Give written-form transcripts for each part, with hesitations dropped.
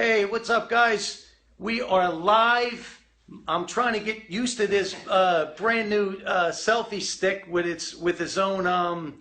Hey, what's up, guys? We are live. I'm trying to get used to this brand new selfie stick with its own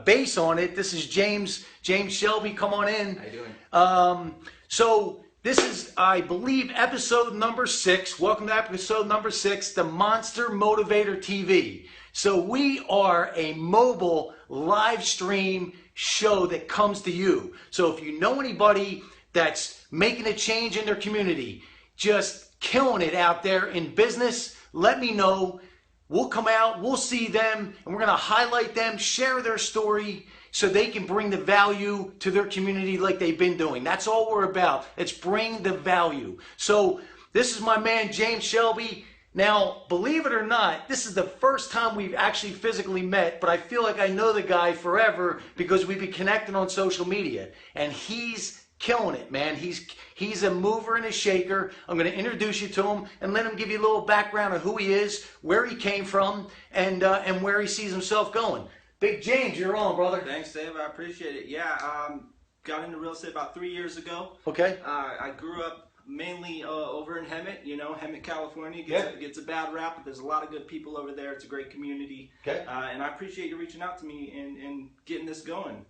base on it. This is James Shelby. Come on in. How you doing? So this is, I believe, episode number 6. Welcome to episode number 6, the Monster Motivator TV. So we are a mobile live stream show that comes to you. So if you know anybody that's making a change in their community, just killing it out there in business, let me know. We'll come out, we'll see them, and we're going to highlight them, share their story so they can bring the value to their community like they've been doing. That's all we're about. It's bring the value. So this is my man, James Shelby. Now, believe it or not, this is the first time we've actually physically met, but I feel like I know the guy forever because we've been connecting on social media. And he's killing it, man. He's a mover and a shaker. I'm going to introduce you to him and let him give you a little background of who he is, where he came from, and where he sees himself going. Big James, you're on, brother. Thanks, Dave. I appreciate it. Yeah, got into real estate about 3 years ago. Okay. I grew up mainly over in Hemet, Hemet, California. Gets a bad rap, but there's a lot of good people over there. It's a great community. Okay. And I appreciate you reaching out to me and getting this going.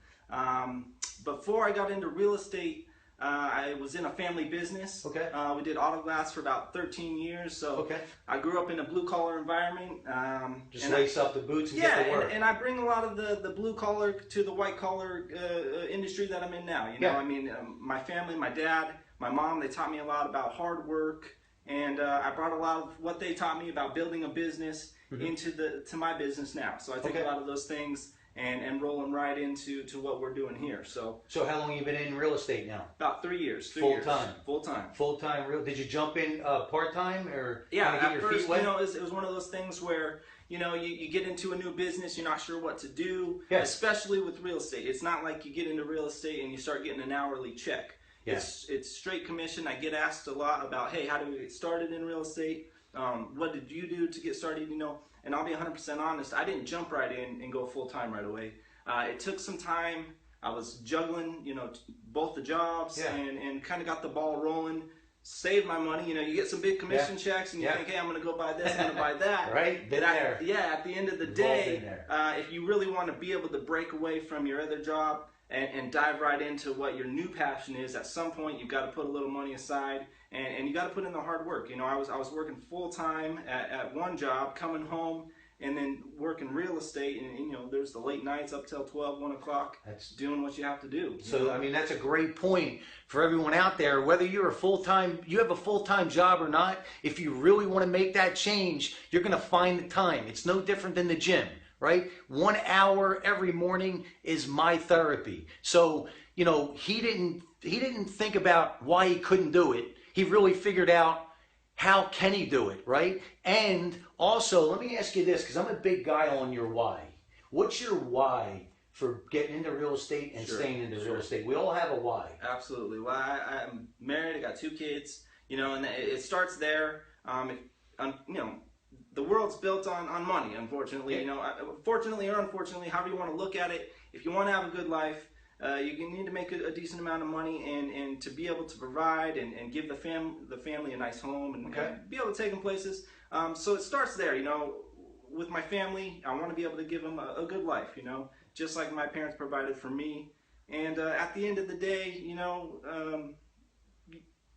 Before I got into real estate, I was in a family business. Okay. We did auto glass for about 13 years. So okay. I grew up in a blue-collar environment. Just lace up the boots and get to work. And I bring a lot of the blue-collar to the white-collar industry that I'm in now. I mean, my family, my dad, my mom, they taught me a lot about hard work, and I brought a lot of what they taught me about building a business into my business now. So I take a lot of those things and roll them right into what we're doing here. So how long have you been in real estate now? About 3 years. Full time. Full time. Full time. Real? Did you jump in part time or yeah? Get at your first, feet wet? It was one of those things where you get into a new business, you're not sure what to do. Yes. Especially with real estate, it's not like you get into real estate and you start getting an hourly check. Yes. It's straight commission. I get asked a lot about, hey, how do we get started in real estate? What did you do to get started? And I'll be 100% honest. I didn't jump right in and go full time right away. It took some time. I was juggling, both the jobs and kind of got the ball rolling. Saved my money. You get some big commission checks and you think, hey, I'm going to go buy this, I'm going to buy that. Right? Been there. At the end of the day, if you really want to be able to break away from your other job and dive right into what your new passion is, at some point you've got to put a little money aside and you got to put in the hard work. I was working full time at one job, coming home and then working real estate, and there's the late nights up till 12, 1 o'clock. That's doing what you have to do. So I mean, that's a great point for everyone out there. Whether you're you have a full-time job or not, if you really want to make that change, you're going to find the time. It's no different than the gym, right? 1 hour every morning is my therapy. So he didn't think about why he couldn't do it. He really figured out, how can he do it, right? And also, let me ask you this, because I'm a big guy on your why. What's your why for getting into real estate and staying into real estate? We all have a why. Absolutely. Well, I'm married. I got 2 kids. And it starts there. The world's built on money, unfortunately. Fortunately or unfortunately, however you want to look at it, if you want to have a good life, you need to make a decent amount of money and to be able to provide and give the family a nice home and be able to take them places. So it starts there, with my family. I want to be able to give them a good life, just like my parents provided for me. And at the end of the day,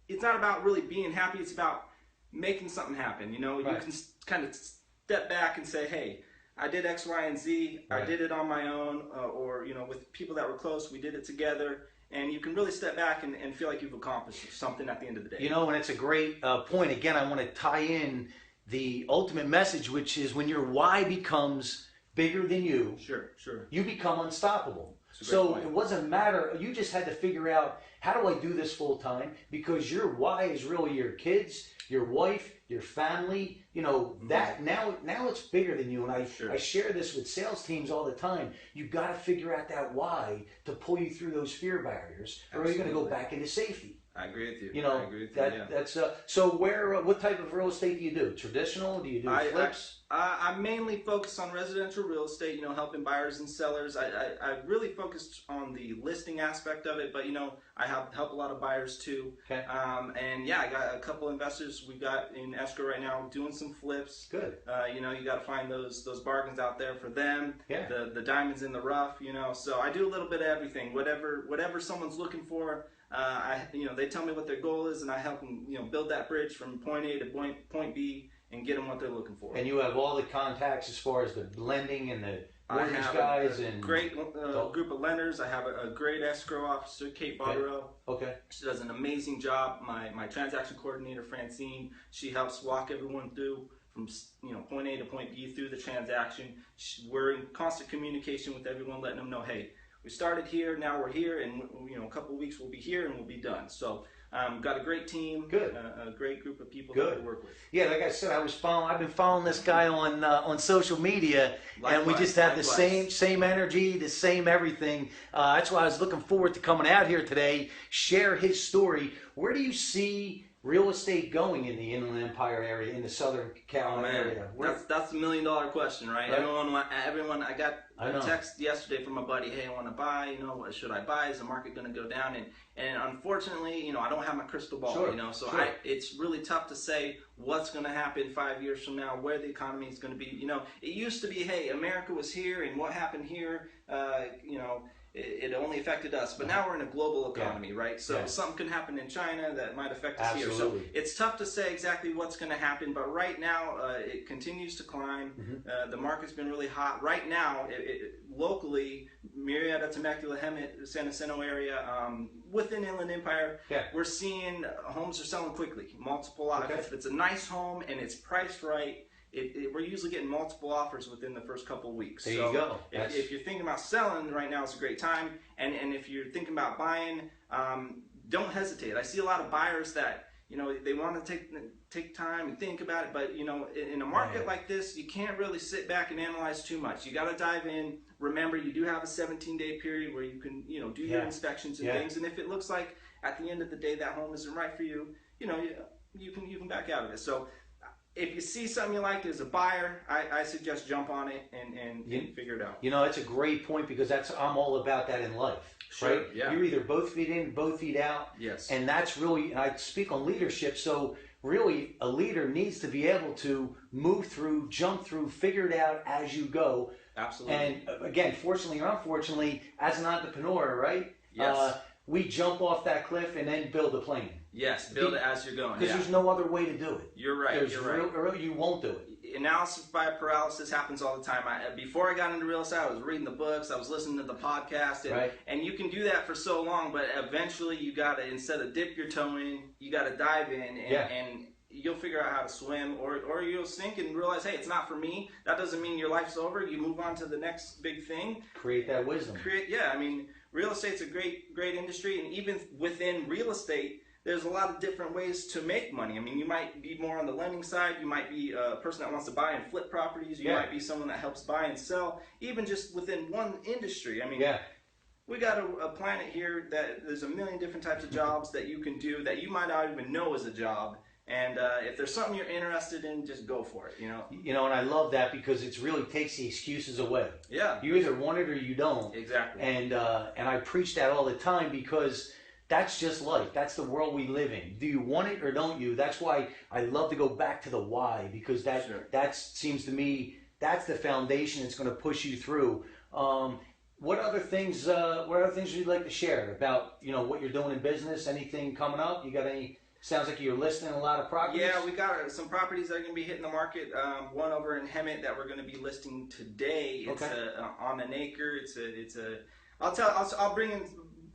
it's not about really being happy. It's about making something happen. You can kind of step back and say, hey, I did X, Y, and Z. Right. I did it on my own, or with people that were close. We did it together, and you can really step back and feel like you've accomplished something at the end of the day. And it's a great point. Again, I want to tie in the ultimate message, which is when your why becomes bigger than you, you become unstoppable. So it wasn't a matter. You just had to figure out, how do I do this full time? Because your why is really your kids, your wife, your family. That now it's bigger than you. And I share this with sales teams all the time. You've got to figure out that why to pull you through those fear barriers, or you're going to go back into safety. I agree with you. That's so. What type of real estate do you do? Traditional? Do you do flips? I mainly focus on residential real estate, you know, helping buyers and sellers. I really focused on the listing aspect of it, but, you know, I help a lot of buyers too. Okay. And yeah, I got a couple investors we got in escrow right now doing some flips. Good. You know, you got to find those bargains out there for them. Yeah. The diamonds in the rough, you know. So I do a little bit of everything. Whatever someone's looking for, you know, they tell me what their goal is, and I help them, you know, build that bridge from point A to point B and get them what they're looking for. And you have all the contacts as far as the lending and the mortgage I have guys a great group of lenders. I have a great escrow officer, Kate Botterill. Okay. She does an amazing job. My transaction coordinator, Francine, she helps walk everyone through from, you know, point A to point B through the transaction. We're in constant communication with everyone, letting them know, hey, we started here, now we're here, and, you know, a couple of weeks we'll be here and we'll be done. So got a great team. Good. A great group of people Good. to work with. Yeah, like I said, I've been following this guy on social media, and we Likewise, just have the likewise. same energy, the same everything. That's why I was looking forward to coming out here today, share his story. Where do you see real estate going in the Inland Empire area, in the Southern Cal area? That's the $1 million question, right? Everyone. I got a text yesterday from a buddy. Hey, I want to buy. You know, what should I buy? Is the market going to go down? And unfortunately, you know, I don't have my crystal ball. Sure, you know, so sure. it's really tough to say what's going to happen 5 years from now, where the economy is going to be. You know, it used to be, hey, America was here, and what happened here, you know, it only affected us, but now we're in a global economy, right? So something can happen in China that might affect us here. So it's tough to say exactly what's going to happen, but right now it continues to climb. The market's been really hot. Right now, locally, Marietta, Temecula, Hemet, San Jacinto area, within Inland Empire, we're seeing homes are selling quickly. Multiple offers. If it's a nice home and it's priced right, we're usually getting multiple offers within the first couple of weeks. There you go. If you're thinking about selling right now, it's a great time. And if you're thinking about buying, don't hesitate. I see a lot of buyers that, you know, they want to take time and think about it, but, you know, in a market like this, you can't really sit back and analyze too much. You got to dive in. Remember, you do have a 17-day period where you can, you know, do your inspections and things. And if it looks like at the end of the day that home isn't right for you, you know, you can back out of it. So if you see something you like as a buyer, I suggest jump on it and figure it out. You know, that's a great point, because I'm all about that in life. Sure, right? yeah. You're either both feet in, both feet out. Yes. And that's really, I speak on leadership, so really a leader needs to be able to move through, jump through, figure it out as you go. Absolutely. And again, fortunately or unfortunately, as an entrepreneur, right? Yes. We jump off that cliff and then build a plane. Yes, build it as you're going. Because there's no other way to do it. You're right. You won't do it. Analysis by paralysis happens all the time. Before I got into real estate, I was reading the books, I was listening to the podcast, and you can do that for so long, but eventually you got to, instead of dip your toe in, you got to dive in, and you'll figure out how to swim, or you'll sink and realize, hey, it's not for me. That doesn't mean your life's over. You move on to the next big thing. Create that wisdom. I mean, real estate's a great industry, and even within real estate, there's a lot of different ways to make money. I mean, you might be more on the lending side. You might be a person that wants to buy and flip properties. You might be someone that helps buy and sell, even just within one industry. I mean, we got a planet here that there's a million different types of jobs that you can do that you might not even know is a job. And if there's something you're interested in, just go for it, you know? You know, and I love that, because it really takes the excuses away. Yeah. You either want it or you don't. Exactly. And I preach that all the time, because that's just life. That's the world we live in. Do you want it or don't you? That's why I love to go back to the why, because that seems to me, that's the foundation that's going to push you through. What other things would you like to share about, you know, what you're doing in business? Anything coming up? You got any? Sounds like you're listing a lot of properties. Yeah, we got some properties that are going to be hitting the market. One over in Hemet that we're going to be listing today. It's on an acre.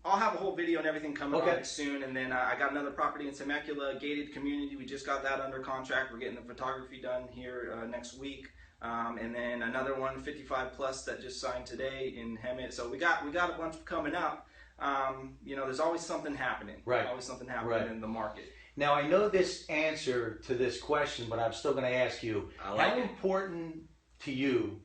I'll have a whole video and everything coming on it soon. And then I got another property in Temecula, gated community. We just got that under contract. We're getting the photography done here next week. And then another one, 55 plus, that just signed today in Hemet. So we got a bunch coming up. You know, there's always something happening. Right. Always something happening in the market. Now, I know this answer to this question, but I'm still going to ask you, how important to you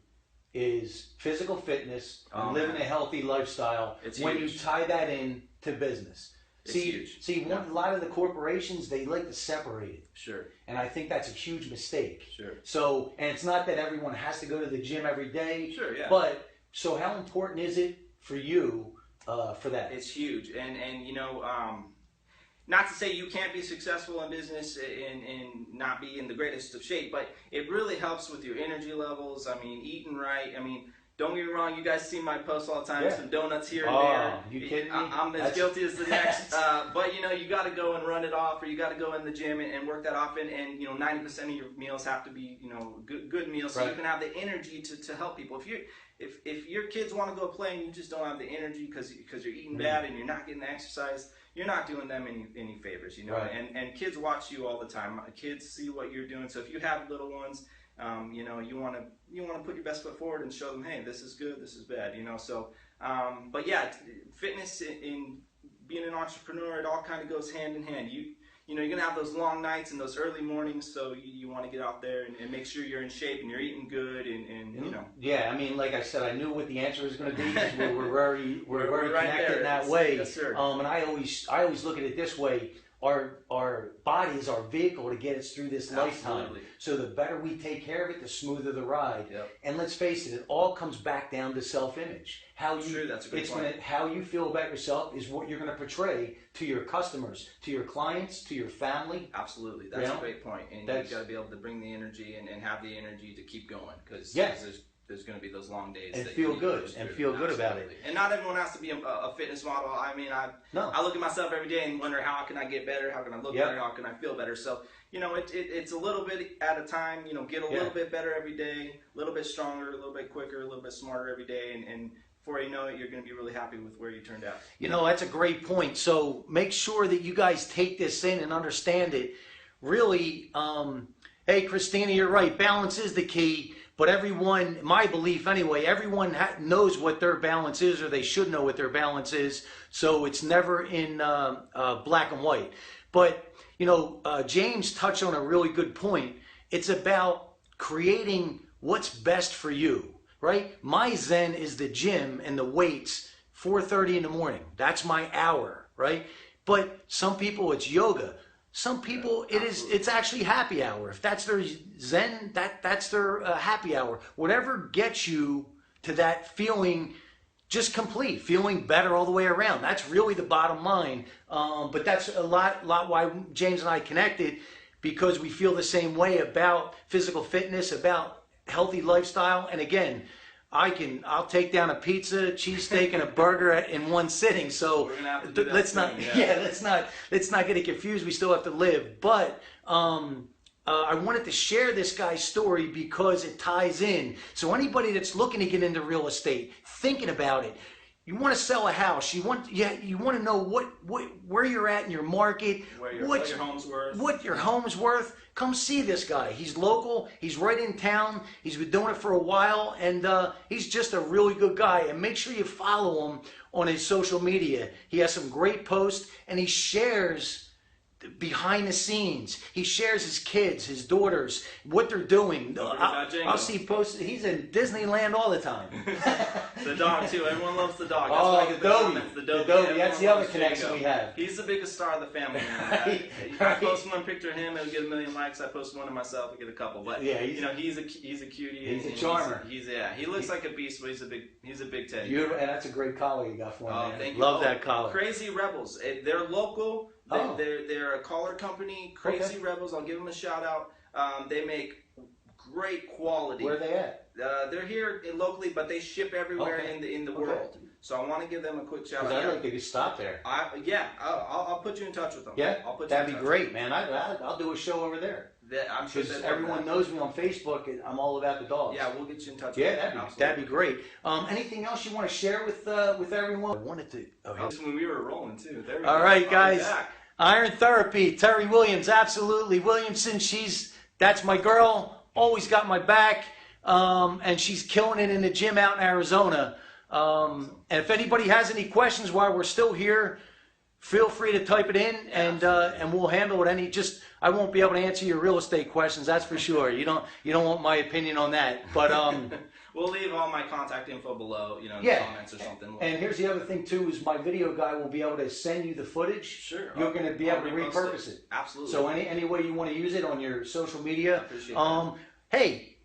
is physical fitness and living a healthy lifestyle when you tie that in to business? It's huge. See, a lot of the corporations, they like to separate it. Sure. And I think that's a huge mistake. Sure. So, and it's not that everyone has to go to the gym every day. Sure, yeah. But, so how important is it for you for that? It's huge. And you know, not to say you can't be successful in business and not be in the greatest of shape, but it really helps with your energy levels. I mean, eating right. I mean, don't get me wrong, you guys see my posts all the time, some donuts here and there. You kidding me? I'm as guilty as the next. But you know, you got to go and run it off, or you got to go in the gym and work that off. And you know, 90% of your meals have to be, you know, good meals, so you can have the energy to help people. If your kids want to go play and you just don't have the energy because you're eating bad and you're not getting the exercise, you're not doing them any favors, you know. And kids watch you all the time. Kids see what you're doing. So if you have little ones, you know, you want to put your best foot forward and show them, hey, this is good, this is bad, you know. So, but yeah, fitness in being an entrepreneur, it all kind of goes hand in hand. You know, you're gonna have those long nights and those early mornings, so you want to get out there and make sure you're in shape and you're eating good and you know. Yeah, I mean, like I said, I knew what the answer was going to be because we're very right connected there. in that way. Yes, sir. And I always look at it this way. Our body is our vehicle to get us through this lifetime. So the better we take care of it, the smoother the ride. Yep. And let's face it all comes back down to self-image. That's a good point. How you feel about yourself is what you're going to portray to your customers, to your clients, to your family. Absolutely. That's a great point. And you've got to be able to bring the energy and have the energy to keep going, because there's going to be those long days and that feel good good about it. And not everyone has to be a fitness model. I mean, I look at myself every day and wonder, how can I get better? How can I look better? How can I feel better? So, you know, it's a little bit at a time. You know, get a little bit better every day, a little bit stronger, a little bit quicker, a little bit smarter every day, and before you know it, you're going to be really happy with where you turned out. You know, that's a great point. So make sure that you guys take this in and understand it. Really, hey, Christina, you're right. Balance is the key. But everyone, my belief anyway, everyone knows what their balance is, or they should know what their balance is. So it's never in black and white. But, you know, James touched on a really good point. It's about creating what's best for you, right? My zen is the gym and the weights, 4:30 in the morning. That's my hour, right? But some people, it's yoga. Some people, it's actually happy hour. If that's their zen, that's their happy hour. Whatever gets you to that feeling just complete, feeling better all the way around. That's really the bottom line. But that's a lot why James and I connected, because we feel the same way about physical fitness, about healthy lifestyle. And again, I'll take down a pizza, cheesesteak, and a burger in one sitting. So let's not get it confused. We still have to live. But I wanted to share this guy's story because it ties in. So anybody that's looking to get into real estate, thinking about it, you want to sell a house, you want to know where you're at in your market, what your home's worth. What your home's worth. Come see this guy. He's local. He's right in town. He's been doing it for a while, and he's just a really good guy. And make sure you follow him on his social media. He has some great posts, and he shares behind the scenes. He shares his kids, his daughters, what they're doing. I'll see posts. He's in Disneyland all the time. The dog too. Everyone loves the dog. That's the Dobie. That's the other connection we have. He's the biggest star of the family. I post one picture of him, it'll get 1 million likes. I post one of myself, I get a couple. But yeah, you know, he's a cutie. He's a charmer. He looks like a beast, but he's a big teddy. And that's a great collar you got for him. Oh, thank you. Love that collar. Crazy Rebels. They're local. They're a collar company, Crazy Rebels. I'll give them a shout out. They make great quality. Where are they at? They're here locally, but they ship everywhere in the world. So I want to give them a quick shout out. I think they could stop there. I'll put you in touch with them. Yeah, that'd be great, man. I'll do a show over there. I'm sure because everyone knows me on Facebook. I'm all about the dogs. Yeah, we'll get you in touch. Yeah, that'd be great. Anything else you want to share with everyone? I wanted to. When we were rolling too. There we go. All right, guys. Iron Therapy, Terry Williams, absolutely. Williamson, that's my girl. Always got my back, and she's killing it in the gym out in Arizona. And if anybody has any questions while we're still here, feel free to type it in, and we'll handle it. I won't be able to answer your real estate questions, that's for sure. You don't want my opinion on that. But We'll leave all my contact info below, in the comments or something. And here's the other thing too, is my video guy will be able to send you the footage. Sure. You're going to be able to repurpose it. Absolutely. So any way you want to use it on your social media. I appreciate that. Hey,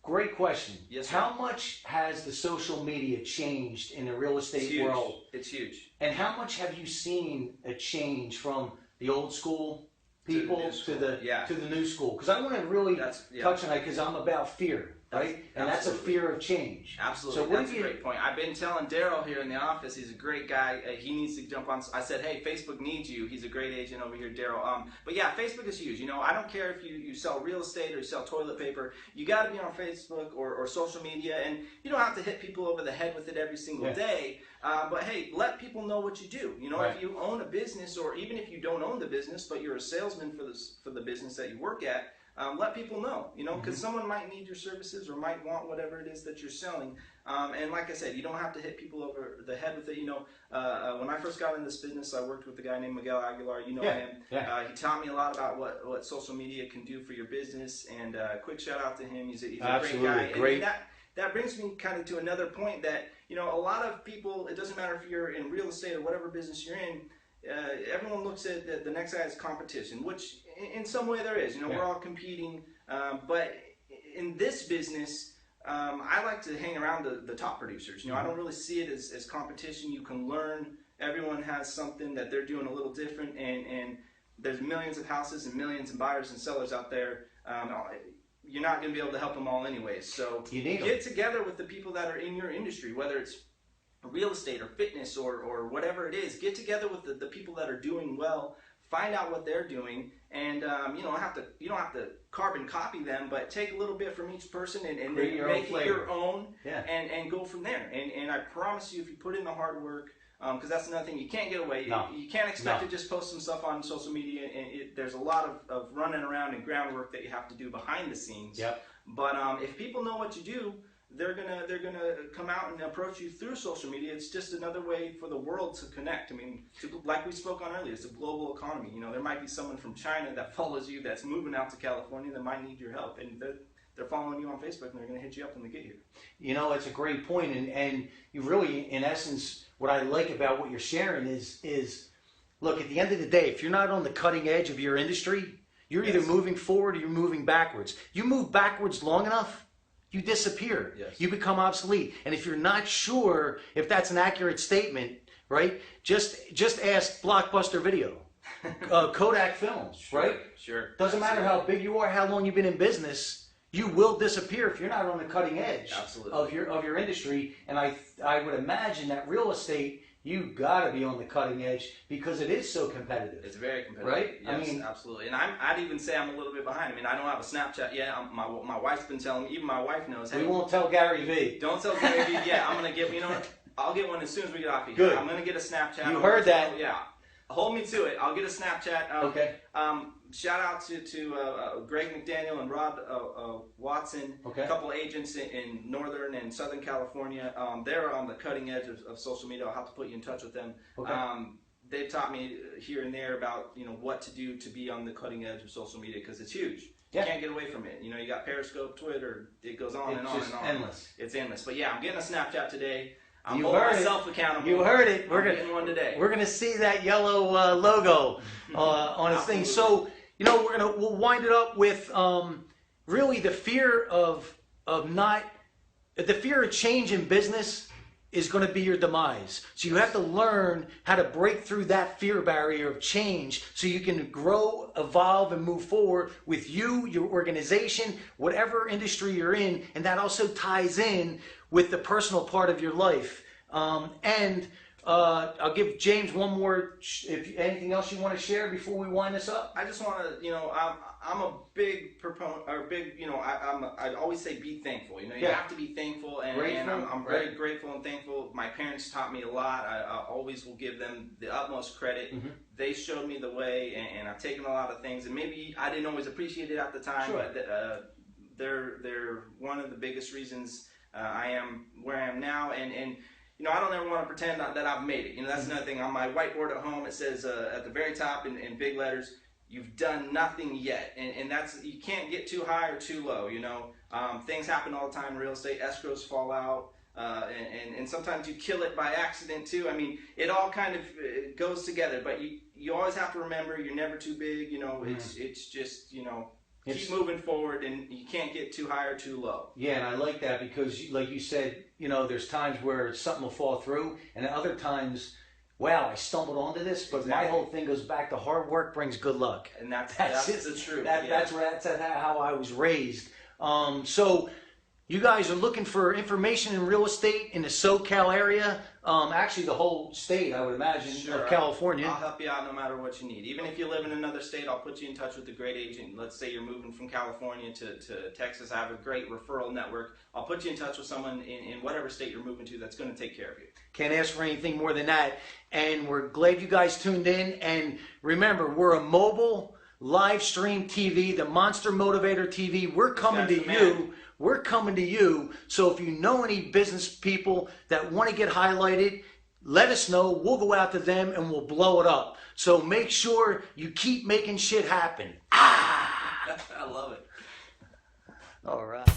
great question. Yes, sir. How much has the social media changed in the real estate world? It's huge. And how much have you seen a change from the old school people to the new school? Because I want to really touch on that, because I'm about fear, right? And that's a fear of change. Absolutely. So that's a great point. I've been telling Daryl here in the office, he's a great guy. He needs to jump on. I said, hey, Facebook needs you. He's a great agent over here, Daryl. But yeah, Facebook is huge. I don't care if you sell real estate or you sell toilet paper. You got to be on Facebook or social media, and you don't have to hit people over the head with it every single day. But hey, let people know what you do. If you own a business, or even if you don't own the business, but you're a salesman for the business that you work at, let people know, because someone might need your services or might want whatever it is that you're selling. And like I said, you don't have to hit people over the head with it. When I first got in this business, I worked with a guy named Miguel Aguilar. You know him. Yeah. He taught me a lot about what social media can do for your business. And quick shout out to him. He's a great guy. Great. And that brings me kind of to another point that, a lot of people, it doesn't matter if you're in real estate or whatever business you're in, everyone looks at the next guy as competition, which in some way there is. We're all competing. But in this business, I like to hang around the top producers. I don't really see it as competition. You can learn. Everyone has something that they're doing a little different, and there's millions of houses and millions of buyers and sellers out there. You're not going to be able to help them all anyways. So get together with the people that are in your industry, whether it's real estate or fitness or whatever it is. Get together with the people that are doing well. Find out what they're doing, and you don't have to carbon copy them, but take a little bit from each person and make it your own, and go from there. And I promise you, if you put in the hard work, because that's another thing, you can't get away. No. You can't expect to just post some stuff on social media, and there's a lot of running around and groundwork that you have to do behind the scenes. Yep. But if people know what you do, they're gonna come out and approach you through social media. It's just another way for the world to connect. I mean, like we spoke on earlier, it's a global economy. There might be someone from China that follows you that's moving out to California that might need your help, and they're following you on Facebook, and they're going to hit you up when they get here. It's a great point, and you really, in essence, what I like about what you're sharing is, look, at the end of the day, if you're not on the cutting edge of your industry, you're either moving forward or you're moving backwards. You move backwards long enough, you disappear. Yes. You become obsolete. And if you're not sure if that's an accurate statement, right, just ask Blockbuster Video, Kodak Films, right? Sure. Doesn't matter how big you are, how long you've been in business, you will disappear if you're not on the cutting edge of your industry. And I would imagine that real estate, you got to be on the cutting edge because it is so competitive. It's very competitive, right? Yes, absolutely. And I'd even say I'm a little bit behind. I don't have a Snapchat yet. My wife's been telling me. Even my wife knows. Hey, we won't tell Gary V. Don't tell Gary V. Yeah, I'm gonna get. I'll get one as soon as we get off here. Good. I'm gonna get a Snapchat. You heard that? Yeah. Hold me to it. I'll get a Snapchat. Okay. Shout out to Greg McDaniel and Rod Watson, a couple agents in Northern and Southern California. They're on the cutting edge of social media. I'll have to put you in touch with them. Okay. They've taught me here and there about what to do to be on the cutting edge of social media, because it's huge. You can't get away from it. You got Periscope, Twitter. It goes on and on and on. Endless. It's endless. But yeah, I'm getting a Snapchat today. I'm you holding heard myself it. accountable. You heard it. We're getting one today. We're gonna see that yellow logo on his thing. So we'll wind it up with really the fear of change in business is going to be your demise. So you have to learn how to break through that fear barrier of change so you can grow, evolve, and move forward with you, your organization, whatever industry you're in. And that also ties in with the personal part of your life. I'll give James one more, if anything else you want to share before we wind this up. I just want to, I'm a big proponent, or big, I always say be thankful. You have to be thankful, and I'm very grateful and thankful. My parents taught me a lot. I always will give them the utmost credit. Mm-hmm. They showed me the way, and I've taken a lot of things, and maybe I didn't always appreciate it at the time, but they're one of the biggest reasons I am where I am now, and I don't ever want to pretend that I've made it. That's another thing. On my whiteboard at home, it says at the very top in big letters, you've done nothing yet, and that's, you can't get too high or too low. You know, things happen all the time in real estate. Escrows fall out, and sometimes you kill it by accident too. I mean, it all kind of goes together. But you always have to remember, you're never too big. You know, it's just, you know, keep moving forward, and you can't get too high or too low. Yeah, and I like that because, like you said, you know, there's times where something will fall through, and other times, wow, I stumbled onto this, but my whole thing goes back to hard work brings good luck. And that's the truth. That's how I was raised. So you guys are looking for information in real estate in the SoCal area, actually the whole state, I would imagine, of California. I'll help you out no matter what you need. Even if you live in another state, I'll put you in touch with a great agent. Let's say you're moving from California to Texas. I have a great referral network. I'll put you in touch with someone in whatever state you're moving to that's going to take care of you. Can't ask for anything more than that. And we're glad you guys tuned in. And remember, we're a mobile live stream TV, the Monster Motivator TV. We're coming to you. We're coming to you. So if you know any business people that want to get highlighted, let us know. We'll go out to them and we'll blow it up. So make sure you keep making shit happen. I love it. All right.